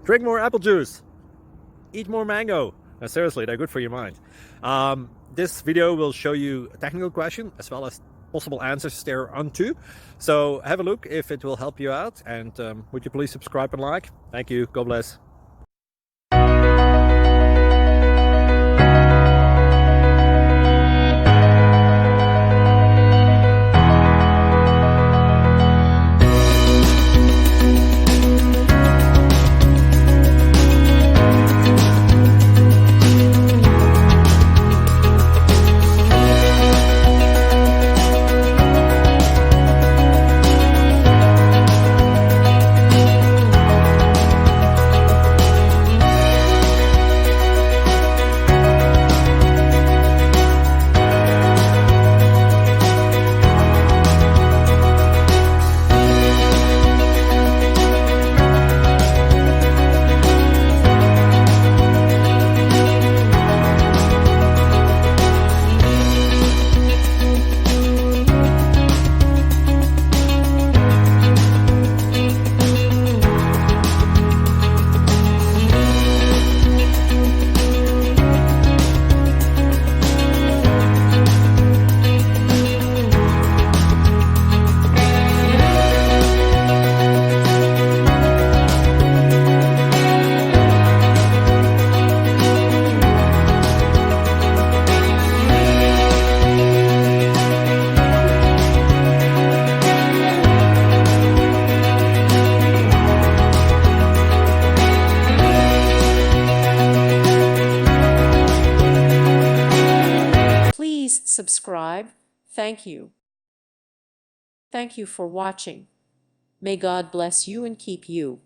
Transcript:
Drink more apple juice. Eat more mango. Seriously, they're good for your mind. This video will show you a technical question as well as possible answers thereunto. So have a look if it will help you out, and would you please subscribe and like? Thank you. God bless. Please subscribe. Thank you. Thank you for watching. May God bless you and keep you.